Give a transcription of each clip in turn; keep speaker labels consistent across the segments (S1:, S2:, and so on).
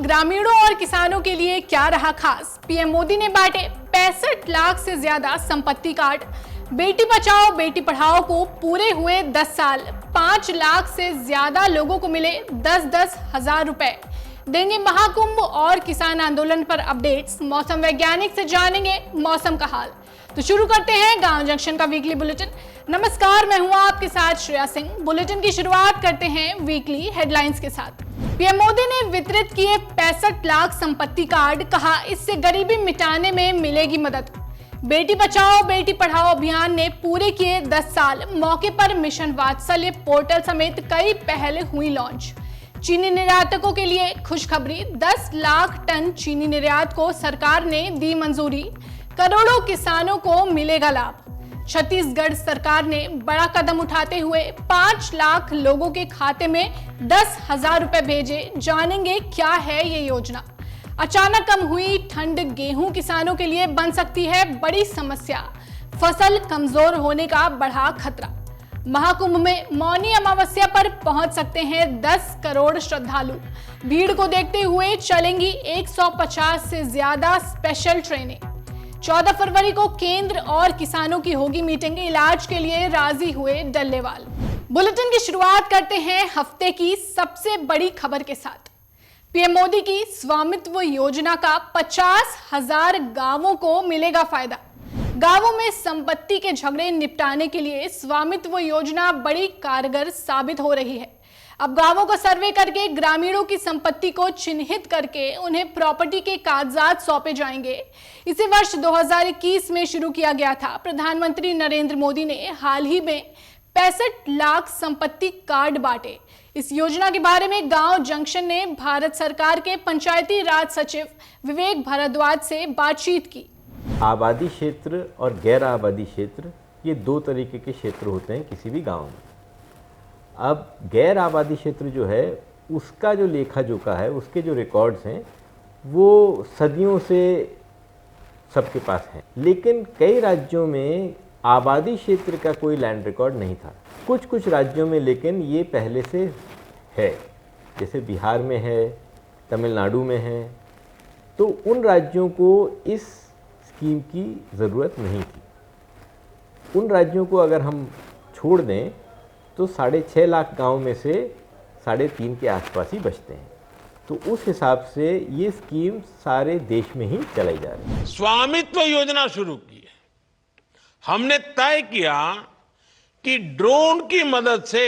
S1: ग्रामीणों और किसानों के लिए क्या रहा खास? पीएम मोदी ने बांटे 65 लाख से ज्यादा संपत्ति कार्ड। बेटी बचाओ बेटी पढ़ाओ को पूरे हुए 10 साल, 5 लाख से ज्यादा लोगों को मिले 10-10 हजार रुपए। देंगे महाकुंभ और किसान आंदोलन पर अपडेट्स। मौसम वैज्ञानिक से जानेंगे मौसम का हाल। तो शुरू करते हैं गांव जंक्शन का वीकली बुलेटिन। नमस्कार, मैं हूं आपके साथ श्रेया सिंह। बुलेटिन की शुरुआत करते हैं वीकली हेडलाइंस के साथ। पीएम मोदी ने वितरित किए 65 लाख संपत्ति कार्ड, कहा इससे गरीबी मिटाने में मिलेगी मदद। बेटी बचाओ बेटी पढ़ाओ अभियान ने पूरे किए 10 साल। मौके पर मिशन वात्सल्य पोर्टल समेत कई पहल हुई लॉन्च। चीनी निर्यातकों के लिए खुशखबरी, 10 लाख टन चीनी निर्यात को सरकार ने दी मंजूरी। करोड़ों किसानों को मिलेगा लाभ। छत्तीसगढ़ सरकार ने बड़ा कदम उठाते हुए 5 लाख लोगों के खाते में 10,000 रुपए भेजे। जानेंगे क्या है ये योजना। अचानक कम हुई ठंड गेहूं किसानों के लिए बन सकती है बड़ी समस्या। फसल कमजोर होने का बढ़ा खतरा। महाकुंभ में मौनी अमावस्या पर पहुंच सकते हैं 10 करोड़ श्रद्धालु। भीड़ को देखते हुए चलेंगी 150 से ज्यादा स्पेशल ट्रेनें। 14 फरवरी को केंद्र और किसानों की होगी मीटिंग। इलाज के लिए राजी हुए डल्लेवाल। बुलेटिन की शुरुआत करते हैं हफ्ते की सबसे बड़ी खबर के साथ। पीएम मोदी की स्वामित्व योजना का 50,000 गांवों को मिलेगा फायदा। गांवों में संपत्ति के झगड़े निपटाने के लिए स्वामित्व योजना बड़ी कारगर साबित हो रही है। अब गांवों का सर्वे करके ग्रामीणों की संपत्ति को चिन्हित करके उन्हें प्रॉपर्टी के कागजात सौंपे जाएंगे। इसे वर्ष 2021 में शुरू किया गया था। प्रधानमंत्री नरेंद्र मोदी ने हाल ही में 65 लाख संपत्ति कार्ड बांटे। इस योजना के बारे में गांव जंक्शन ने भारत सरकार के पंचायती राज सचिव विवेक भारद्वाज से बातचीत की।
S2: आबादी क्षेत्र और गैर आबादी क्षेत्र, ये दो तरीके के क्षेत्र होते हैं किसी भी गांव में। अब गैर आबादी क्षेत्र जो है उसका जो लेखा जोखा है, उसके जो रिकॉर्ड्स हैं वो सदियों से सबके पास हैं, लेकिन कई राज्यों में आबादी क्षेत्र का कोई लैंड रिकॉर्ड नहीं था। कुछ राज्यों में लेकिन ये पहले से है, जैसे बिहार में है, तमिलनाडु में है। तो उन राज्यों को इस स्कीम की ज़रूरत नहीं थी। उन राज्यों को अगर हम छोड़ दें तो 6.5 लाख गांव में से 3.5 के आसपास ही बचते हैं। तो उस हिसाब से ये स्कीम सारे देश में ही चलाई जा रही है।
S3: स्वामित्व योजना शुरू की है। हमने तय किया कि ड्रोन की मदद से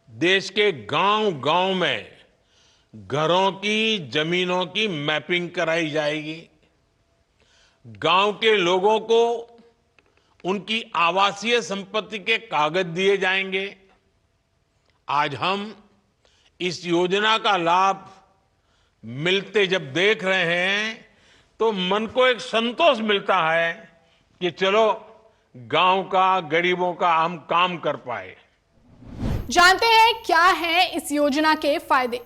S3: देश के गांव-गांव में घरों की, जमीनों की मैपिंग कराई जाएगी। गांव के लोगों को उनकी आवासीय संपत्ति के कागज दिए जाएंगे। आज हम इस योजना का लाभ मिलते जब देख रहे हैं तो मन को एक संतोष मिलता है कि चलो गांव का, गरीबों का हम काम कर पाए।
S1: जानते हैं क्या है इस योजना के फायदे।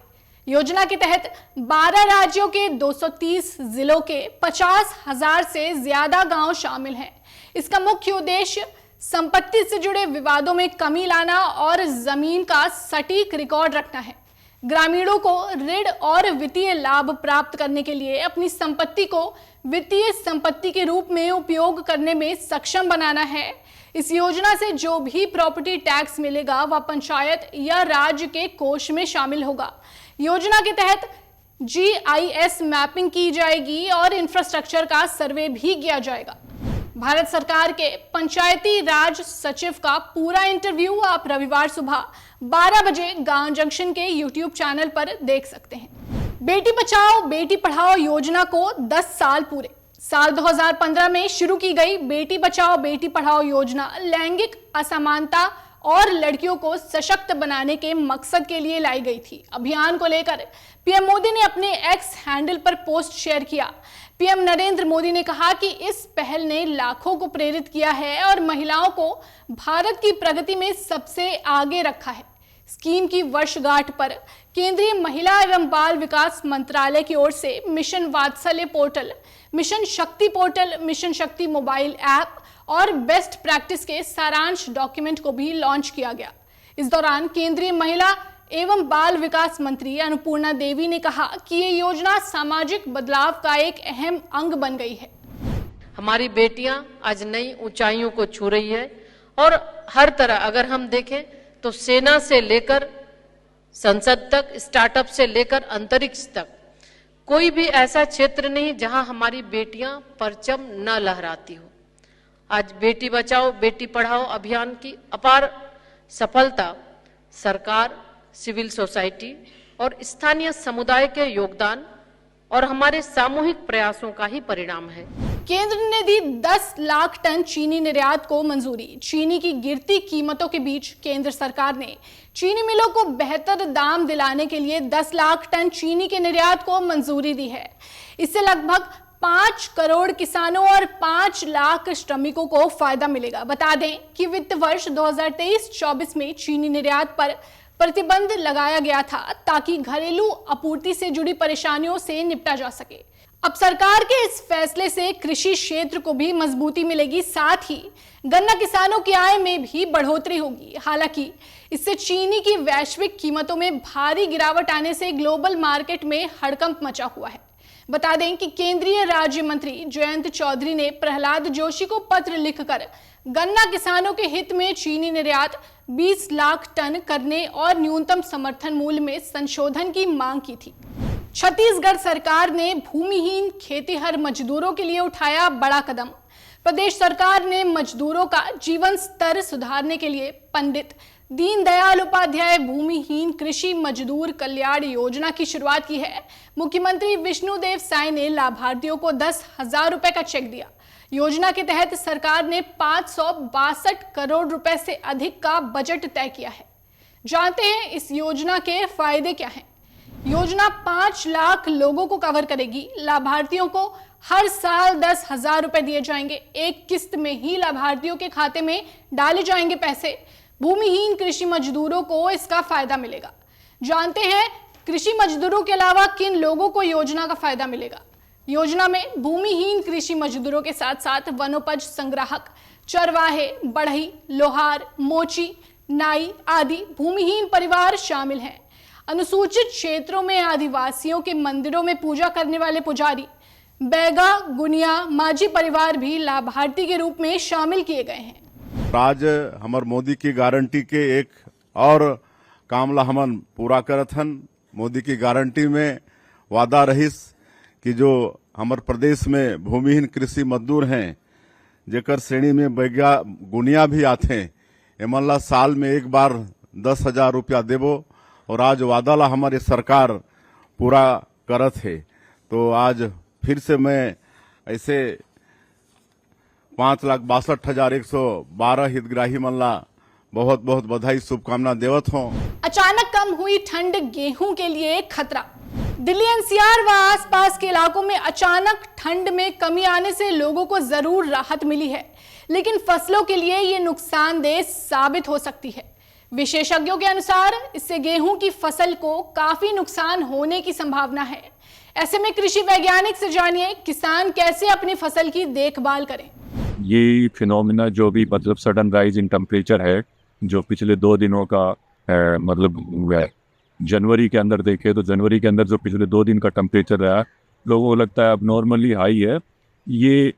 S1: योजना के तहत 12 राज्यों के 230 जिलों के 50,000 से ज्यादा गांव शामिल हैं। इसका मुख्य उद्देश्य संपत्ति से जुड़े विवादों में कमी लाना और जमीन का सटीक रिकॉर्ड रखना है। ग्रामीणों को ऋण और वित्तीय लाभ प्राप्त करने के लिए अपनी संपत्ति को वित्तीय संपत्ति के रूप में उपयोग करने में सक्षम बनाना है। इस योजना से जो भी प्रॉपर्टी टैक्स मिलेगा वह पंचायत या राज्य के कोष में शामिल होगा। योजना के तहत GIS मैपिंग की जाएगी और इंफ्रास्ट्रक्चर का सर्वे भी किया जाएगा। भारत सरकार के पंचायती राज सचिव का पूरा इंटरव्यू आप रविवार सुबह 12 बजे गांव जंक्शन के YouTube चैनल पर देख सकते हैं। बेटी बचाओ बेटी पढ़ाओ योजना को 10 साल पूरे। साल 2015 में शुरू की गई बेटी बचाओ बेटी पढ़ाओ योजना लैंगिक असमानता और लड़कियों को सशक्त बनाने के मकसद के लिए लाई गई थी। अभियान को लेकर पीएम मोदी ने अपने एक्स हैंडल पर पोस्ट शेयर किया। पीएम नरेंद्र मोदी ने कहा कि इस पहल ने लाखों को प्रेरित किया है और महिलाओं को भारत की प्रगति में सबसे आगे रखा है। स्कीम की वर्षगांठ पर केंद्रीय महिला एवं बाल विकास मंत्रालय की ओर से मिशन वात्सल्य पोर्टल, मिशन शक्ति मोबाइल ऐप और बेस्ट प्रैक्टिस के सारांश डॉक्यूमेंट को भी लॉन्च किया गया। इस दौरान केंद्रीय महिला एवं बाल विकास मंत्री अन्नपूर्णा देवी ने कहा कि ये योजना सामाजिक बदलाव का एक अहम अंग बन गई है।
S4: हमारी बेटियां आज नई ऊंचाइयों को छू रही है और हर तरह अगर हम देखें तो सेना से लेकर संसद तक, स्टार्टअप से लेकर अंतरिक्ष तक, कोई भी ऐसा क्षेत्र नहीं जहां हमारी बेटियां परचम न लहराती हो। आज बेटी बचाओ बेटी पढ़ाओ अभियान की अपार सफलता सरकार, सिविल सोसाइटी और स्थानीय समुदाय के योगदान और हमारे सामूहिक प्रयासों का ही परिणाम है।
S1: केंद्र ने दी 10 लाख टन चीनी निर्यात को मंजूरी। चीनी की गिरती कीमतों के बीच केंद्र सरकार ने चीनी मिलों को बेहतर दाम दिलाने के लिए 10 लाख टन चीनी के निर्यात को मंजूरी दी है। इससे लगभग 5 करोड़ किसानों और 5 लाख श्रमिकों को फायदा मिलेगा। बता दें कि वित्त वर्ष 2023-24 में चीनी निर्यात पर प्रतिबंध लगाया गया था ताकि घरेलू आपूर्ति से जुड़ी परेशानियों से निपटा जा सके। अब सरकार के इस फैसले से कृषि क्षेत्र को भी मजबूती मिलेगी, साथ ही गन्ना किसानों की आय में भी बढ़ोतरी होगी। हालांकि इससे चीनी की वैश्विक कीमतों में भारी गिरावट आने से ग्लोबल मार्केट में हड़कंप मचा हुआ है। बता दें कि केंद्रीय राज्य मंत्री जयंत चौधरी ने प्रहलाद जोशी को पत्र लिखकर गन्ना किसानों के हित में चीनी निर्यात 20 लाख टन करने और न्यूनतम समर्थन मूल्य में संशोधन की मांग की थी। छत्तीसगढ़ सरकार ने भूमिहीन खेतीहर मजदूरों के लिए उठाया बड़ा कदम। प्रदेश सरकार ने मजदूरों का जीवन स्तर सुधारने के लिए पंडित दीनदयाल उपाध्याय भूमिहीन कृषि मजदूर कल्याण योजना की शुरुआत की है। मुख्यमंत्री विष्णुदेव साय ने लाभार्थियों को 10,000 रुपए का चेक दिया। योजना के तहत सरकार ने 562 करोड़ रुपए से अधिक का बजट तय किया है। जानते हैं इस योजना के फायदे क्या हैं। योजना 5 लाख लोगों को कवर करेगी। लाभार्थियों को हर साल 10,000 रुपए दिए जाएंगे। एक किस्त में ही लाभार्थियों के खाते में डाले जाएंगे पैसे। भूमिहीन कृषि मजदूरों को इसका फायदा मिलेगा। जानते हैं कृषि मजदूरों के अलावा किन लोगों को योजना का फायदा मिलेगा। योजना में भूमिहीन कृषि मजदूरों के साथ साथ वनोपज संग्राहक, चरवाहे, बढ़ई, लोहार, मोची, नाई आदि भूमिहीन परिवार शामिल हैं। अनुसूचित क्षेत्रों में आदिवासियों के मंदिरों में पूजा करने वाले पुजारी, बैगा, गुनिया, माझी परिवार भी लाभार्थी के रूप में शामिल किए गए हैं।
S5: आज हमार मोदी की गारंटी के एक और कामला हमन पूरा करत हन। मोदी की गारंटी में वादा रहिस कि जो हमार प्रदेश में भूमिहीन कृषि मजदूर हैं, जेकर श्रेणी में बैगा गुनिया भी आते, एमन ला साल में एक बार 10,000 रुपया देबो और आज वादा ला हमारी सरकार पूरा करत है। तो आज फिर से मैं ऐसे 5,62,112 हितग्राही मन ला बहुत बहुत बधाई शुभकामना देवत हूँ।
S1: अचानक कम हुई ठंड गेहूं के लिए खतरा। दिल्ली एनसीआर व आसपास के इलाकों में अचानक ठंड में कमी आने से लोगों को जरूर राहत मिली है, लेकिन फसलों के लिए ये नुकसानदेह साबित हो सकती है। विशेषज्ञों के अनुसार इससे गेहूं की फसल को काफी नुकसान होने की संभावना है। ऐसे में कृषि वैज्ञानिक से जानिए किसान कैसे अपनी फसल की देखभाल करें।
S6: ये फिनोमिना जो भी मतलब सडन राइज इन टेम्परेचर है, जो पिछले 2 दिनों का मतलब जनवरी के अंदर देखे तो जनवरी के अंदर जो पिछले 2 दिन का टेम्परेचर रहा, लोगों को लगता है अब नॉर्मली हाई है। ये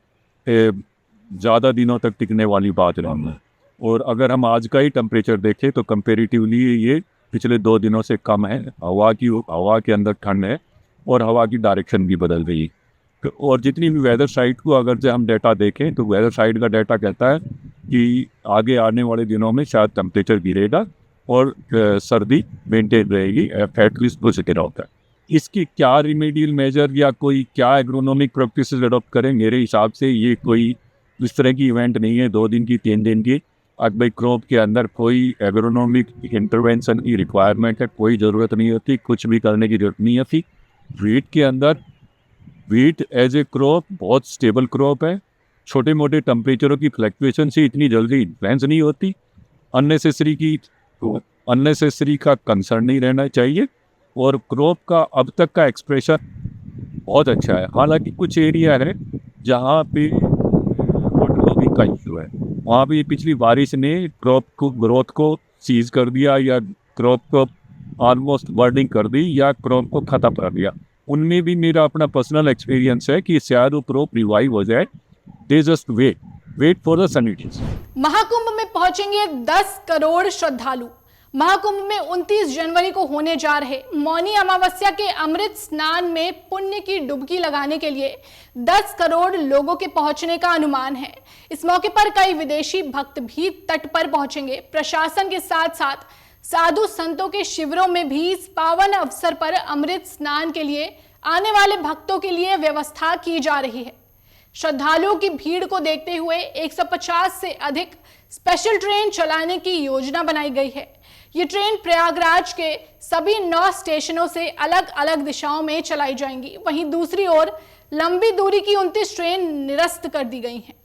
S6: ज़्यादा दिनों तक टिकने वाली बात नहीं है। और अगर हम आज का ही टेम्परेचर देखें तो कंपेरेटिवली ये पिछले 2 दिनों से कम है। हवा के अंदर ठंड है और हवा की डायरेक्शन भी बदल रही है। और जितनी भी वेदर साइट को अगर से हम डाटा देखें तो वेदर साइट का डाटा कहता है कि आगे आने वाले दिनों में शायद टेम्परेचर गिरेगा और सर्दी मेंटेन रहेगी एटलीस्ट 2 से होता है। इसकी क्या रिमेडियल मेजर या कोई क्या एग्रोनॉमिक प्रैक्टिसेस अडॉप्ट करें, मेरे हिसाब से ये कोई इस तरह की इवेंट नहीं है 2 दिन की 3 दिन की। अब भाई क्रॉप के अंदर कोई एग्रोनॉमिक इंटरवेंशन की रिक्वायरमेंट है, कोई ज़रूरत नहीं होती, कुछ भी करने की जरूरत नहीं होती। वीट के अंदर वीट एज ए क्रॉप बहुत स्टेबल क्रॉप है। छोटे मोटे टेम्परेचरों की फ्लक्चुएशन से इतनी जल्दी इन्फ्लुएंस नहीं होती। अननेसेसरी का कंसर्न नहीं रहना चाहिए। और क्रॉप का अब तक का एक्सप्रेशन बहुत अच्छा है। हालांकि कुछ एरिया है जहाँ पे वाटर लॉगिंग का इशू है, वहाँ पे पिछली बारिश ने क्रॉप को ग्रोथ को सीज कर दिया या क्रॉप को ऑलमोस्ट वर्डिंग कर दी या क्रॉप को ख़त्म कर दिया। उनमें भी मेरा अपना पर्सनल एक्सपीरियंस है कि शायद वो क्रॉप रिवाइव हो जाए। They just wait for the sunny days.
S1: Mahakumbh में पहुंचेंगे 10 करोड़ श्रद्धालु। महाकुंभ में 29 जनवरी को होने जा रहे मौनी अमावस्या के अमृत स्नान में पुण्य की डुबकी लगाने के लिए 10 करोड़ लोगों के पहुंचने का अनुमान है। इस मौके पर कई विदेशी भक्त भी तट पर पहुंचेंगे। प्रशासन के साथ साथ साधु संतों के शिविरों में भी इस पावन अवसर पर अमृत स्नान के लिए आने वाले भक्तों के लिए व्यवस्था की जा रही है। श्रद्धालुओं की भीड़ को देखते हुए 150 से अधिक स्पेशल ट्रेन चलाने की योजना बनाई गई है। ये ट्रेन प्रयागराज के सभी 9 स्टेशनों से अलग अलग दिशाओं में चलाई जाएंगी। वहीं दूसरी ओर लंबी दूरी की 29 ट्रेन निरस्त कर दी गई हैं।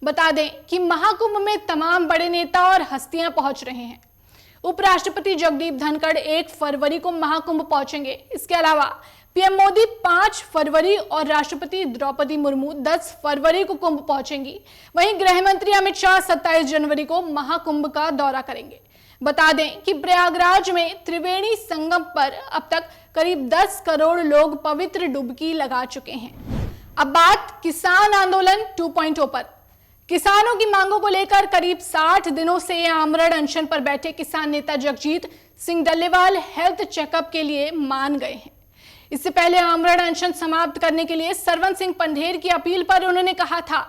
S1: बता दें कि महाकुंभ में तमाम बड़े नेता और हस्तियां पहुंच रहे हैं। उपराष्ट्रपति जगदीप धनखड़ 1 फरवरी को महाकुंभ पहुंचेंगे। इसके अलावा पीएम मोदी 5 फरवरी और राष्ट्रपति द्रौपदी मुर्मू 10 फरवरी को कुंभ पहुंचेंगी। वहीं गृह मंत्री अमित शाह 27 जनवरी को महाकुंभ का दौरा करेंगे। बता दें कि प्रयागराज में त्रिवेणी संगम पर अब तक करीब 10 करोड़ लोग पवित्र डुबकी लगा चुके हैं। अब बात किसान आंदोलन 2.0 पर। किसानों की मांगों को लेकर करीब 60 दिनों से आमरण अनशन पर बैठे किसान नेता जगजीत सिंह डल्लेवाल हेल्थ चेकअप के लिए मान गए हैं। इससे पहले आमरण अनशन समाप्त करने के लिए सरवन सिंह पंढेर की अपील पर उन्होंने कहा था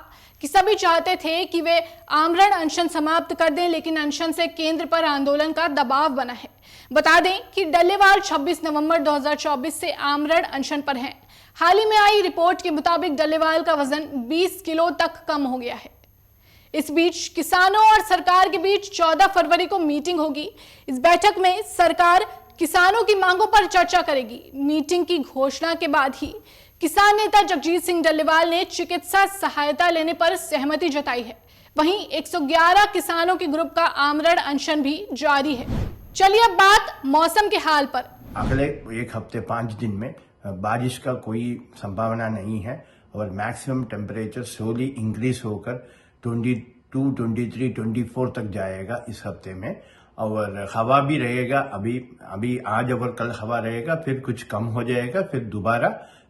S1: कि सभी चाहते थे कि वे आमरण अनशन समाप्त कर दें, लेकिन अनशन से केंद्र पर आंदोलन का दबाव बना है। बता दें कि डल्लेवाल 26 नवंबर 2024 से आमरण अनशन पर हैं। हाल ही में आई रिपोर्ट के मुताबिक डल्लेवाल का वजन 20 किलो तक कम हो गया है। इस बीच किसानों और सरकार के बीच 14 फरवरी को मीटिंग होगी। इस बैठक में सरकार किसानों की मांगों पर चर्चा करेगी। मीटिंग की घोषणा के बाद ही किसान नेता जगजीत सिंह डल्लेवाल ने चिकित्सा सहायता लेने पर सहमति जताई है। वहीं 111 किसानों के ग्रुप का आमरण अनशन भी जारी है। चलिए अब बात मौसम के हाल पर।
S7: अगले 1 हफ्ते 5 दिन में बारिश का कोई संभावना नहीं है और मैक्सिमम टेम्परेचर स्लोली इंक्रीज होकर 22, 23, 24 तक जाएगा इस हफ्ते में। और हवा भी रहेगा, अभी आज और कल हवा रहेगा, फिर कुछ कम हो जाएगा, फिर दोबारा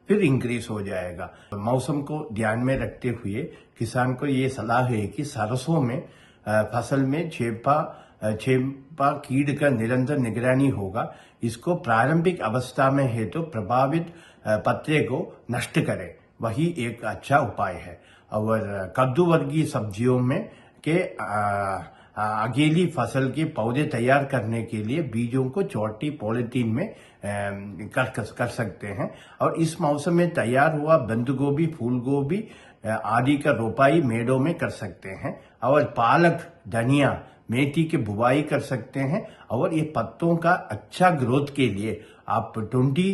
S7: फिर इंक्रीज हो जाएगा। मौसम को ध्यान में रखते हुए किसान को ये सलाह है कि सरसों में फसल में छेपा कीड़ का निरंतर निगरानी होगा। इसको प्रारंभिक अवस्था में है तो प्रभावित पत्ते को नष्ट करे, वही एक अच्छा उपाय है। और कद्दू वर्गीय सब्जियों में के अकेली फसल के पौधे तैयार करने के लिए बीजों को छोटी पॉलिथीन में कर सकते हैं। और इस मौसम में तैयार हुआ बंद गोभी, फूल गोभी आदि का रोपाई मेड़ों में कर सकते हैं। और पालक, धनिया, मेथी की बुवाई कर सकते हैं। और ये पत्तों का अच्छा ग्रोथ के लिए आप 20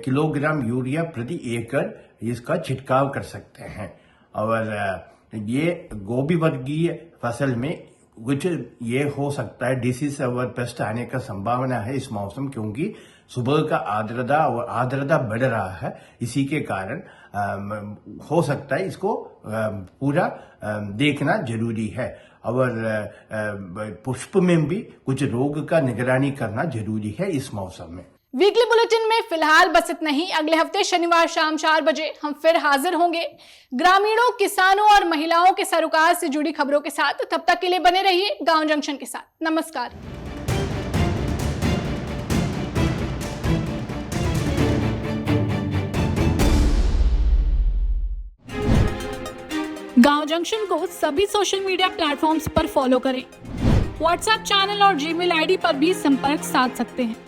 S7: किलोग्राम यूरिया प्रति एकड़ इसका छिड़काव कर सकते हैं। और ये गोभी वर्गीय फसल में कुछ ये हो सकता है डिसीज और पेस्ट आने का संभावना है इस मौसम, क्योंकि सुबह का आर्द्रता बढ़ रहा है। इसी के कारण हो सकता है, इसको पूरा देखना जरूरी है। और पुष्प में भी कुछ रोग का निगरानी करना जरूरी है इस मौसम में।
S1: वीकली बुलेटिन में फिलहाल बस इतना ही। अगले हफ्ते शनिवार शाम 4 बजे हम फिर हाजिर होंगे ग्रामीणों, किसानों और महिलाओं के सरोकार से जुड़ी खबरों के साथ। तब तक के लिए बने रहिए गांव जंक्शन के साथ। नमस्कार। गांव जंक्शन को सभी सोशल मीडिया प्लेटफॉर्म्स पर फॉलो करें। व्हाट्सएप चैनल और जीमेल आईडी पर भी संपर्क साध सकते हैं।